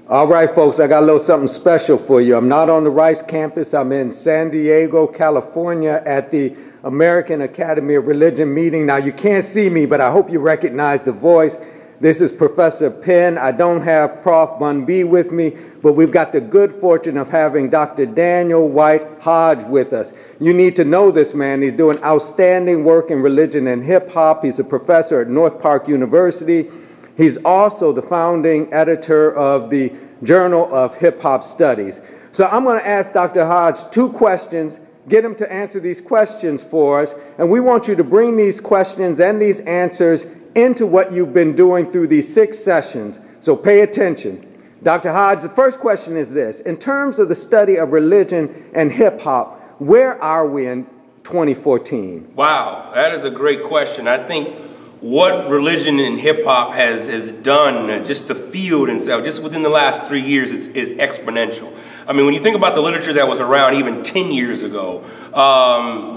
All right, folks, I got a little something special for you. I'm not on the Rice campus. I'm in San Diego, California at the American Academy of Religion meeting. Now, you can't see me, but I hope you recognize the voice. This is Professor Pinn. I don't have Prof. Bun B with me, but we've got the good fortune of having Dr. Daniel White Hodge with us. You need to know this man. He's doing outstanding work in religion and hip hop. He's a professor at North Park University. He's also the founding editor of the Journal of Hip Hop Studies. So I'm going to ask Dr. Hodge 2 questions, get him to answer these questions for us, and we want you to bring these questions and these answers into what you've been doing through these 6 sessions. So pay attention. Dr. Hodge, the first question is this. In terms of the study of religion and hip hop, where are we in 2014? Wow, that is a great question. I think what religion and hip-hop has done, just the field itself, just within the last 3 years, is exponential. I mean, when you think about the literature that was around even 10 years ago,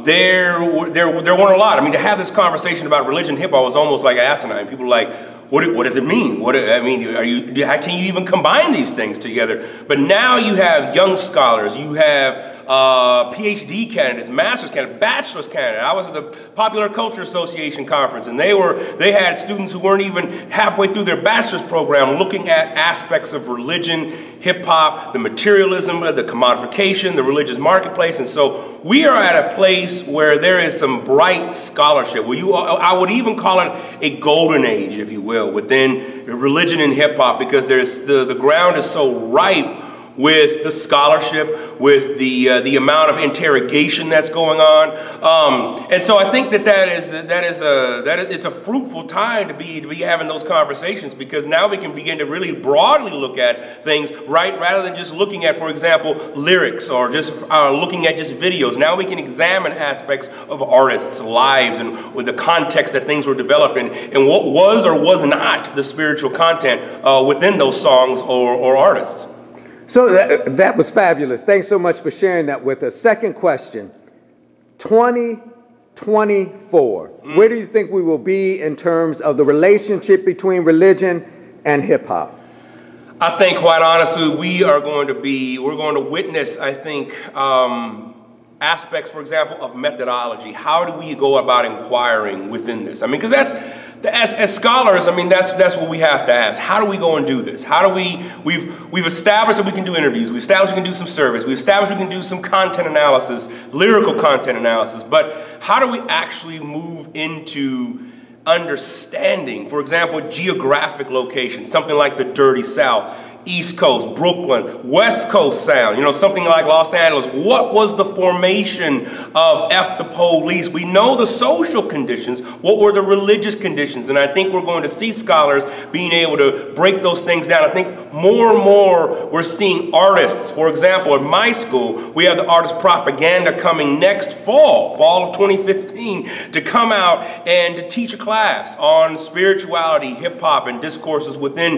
there weren't a lot. I mean, to have this conversation about religion and hip-hop was almost like asinine. People were like, what does it mean? How can you even combine these things together? But now you have young scholars, you have PhD candidates, master's candidates, bachelor's candidates. I was at the Popular Culture Association conference, and they had students who weren't even halfway through their bachelor's program looking at aspects of religion, hip hop, the materialism, the commodification, the religious marketplace. And so we are at a place where there is some bright scholarship. I would even call it a golden age, if you will, within religion and hip hop, because the ground is so ripe with the scholarship, with the amount of interrogation that's going on, and so I think it's a fruitful time to be having those conversations, because now we can begin to really broadly look at things, right, rather than just looking at, for example, lyrics or just looking at just videos. Now we can examine aspects of artists' lives and with the context that things were developed in, and what was or was not the spiritual content within those songs or artists. So that was fabulous. Thanks so much for sharing that with us. Second question, 2024. Where do you think we will be in terms of the relationship between religion and hip hop? I think, quite honestly, we're going to witness, I think, aspects, for example, of methodology. How do we go about inquiring within this? I mean, because as scholars, I mean, that's what we have to ask. How do we go and do this? How do we've established that we can do interviews. We've established we can do some surveys. We've established we can do some content analysis, lyrical content analysis. But how do we actually move into understanding, for example, geographic location, something like the Dirty South, East Coast, Brooklyn, West Coast sound, something like Los Angeles. What was the formation of F the Police? We know the social conditions. What were the religious conditions? And I think we're going to see scholars being able to break those things down. I think more and more we're seeing artists. For example, at my school, we have the artist propaganda coming next fall of 2015, to come out and to teach a class on spirituality, hip hop, and discourses within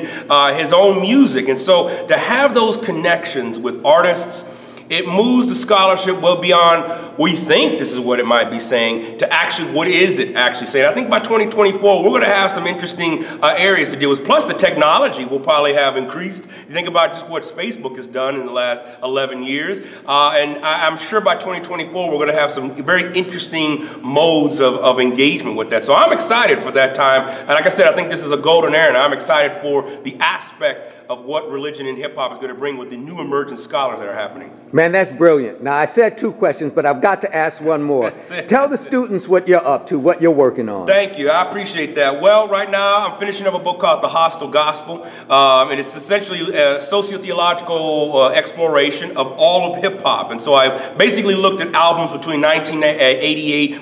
his own music. And so to have those connections with artists, it moves the scholarship well beyond we think this is what it might be saying to actually what is it actually saying. I think by 2024 we're going to have some interesting areas to deal with. Plus the technology will probably have increased. You think about just what Facebook has done in the last 11 years. And I'm sure by 2024 we're going to have some very interesting modes of engagement with that. So I'm excited for that time. And like I said, I think this is a golden era, and I'm excited for the aspect of what religion and hip hop is going to bring with the new emergent scholars that are happening. Man, that's brilliant. Now, I said 2 questions, but I've got to ask one more. Tell the students what you're up to, what you're working on. Thank you. I appreciate that. Well, right now, I'm finishing up a book called The Hostile Gospel, and it's essentially a socio-theological exploration of all of hip-hop. And so I basically looked at albums between 1988 and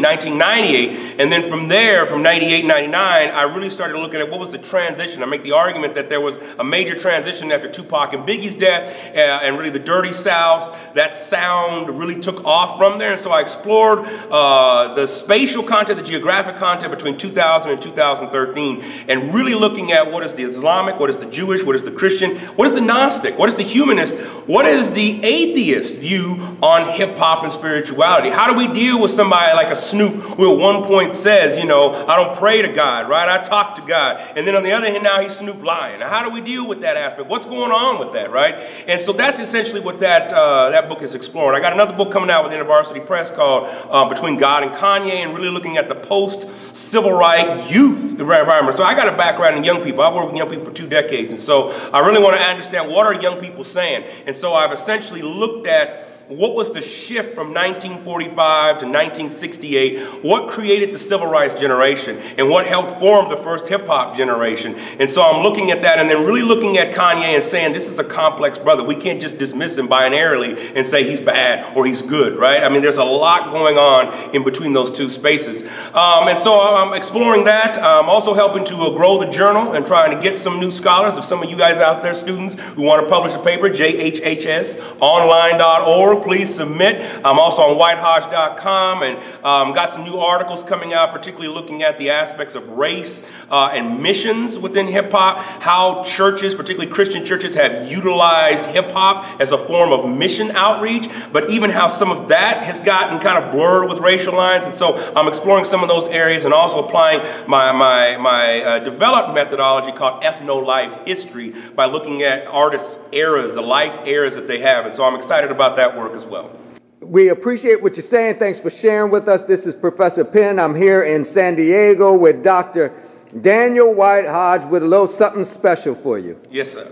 1998, and then from there, from 98 and 99, I really started looking at what was the transition. I make the argument that there was a major transition after Tupac and Biggie's death, and really the Dirty South. That sound really took off from there, and so I explored the spatial content, the geographic content between 2000 and 2013, and really looking at what is the Islamic, what is the Jewish, what is the Christian, what is the Gnostic, what is the humanist, what is the atheist view on hip-hop and spirituality. How do we deal with somebody like a Snoop who at one point says, I don't pray to God, right? I talk to God. And then on the other hand, now he's Snoop lying. How do we deal with that aspect? What's going on with that, right? And so that's essentially what that book is exploring. I got another book coming out with InterVarsity Press called Between God and Kanye, and really looking at the post-civil rights youth environment. So I got a background in young people. I've worked with young people for 2 decades, and so I really want to understand what are young people saying. And so I've essentially looked at what was the shift from 1945 to 1968? What created the civil rights generation? And what helped form the first hip-hop generation? And so I'm looking at that and then really looking at Kanye and saying, this is a complex brother. We can't just dismiss him binarily and say he's bad or he's good, right? I mean, there's a lot going on in between those two spaces. And so I'm exploring that. I'm also helping to grow the journal and trying to get some new scholars. If some of you guys out there, students who want to publish a paper, jhhsonline.org. Please submit. I'm also on whitehodge.com and got some new articles coming out, particularly looking at the aspects of race and missions within hip-hop, how churches, particularly Christian churches, have utilized hip-hop as a form of mission outreach, but even how some of that has gotten kind of blurred with racial lines. And so I'm exploring some of those areas and also applying my developed methodology called ethno-life history by looking at artists' eras, the life eras that they have. And so I'm excited about that work as well. We appreciate what you're saying. Thanks for sharing with us. This is Professor Pinn. I'm here in San Diego with Dr. Daniel White Hodge with a little something special for you. Yes, sir.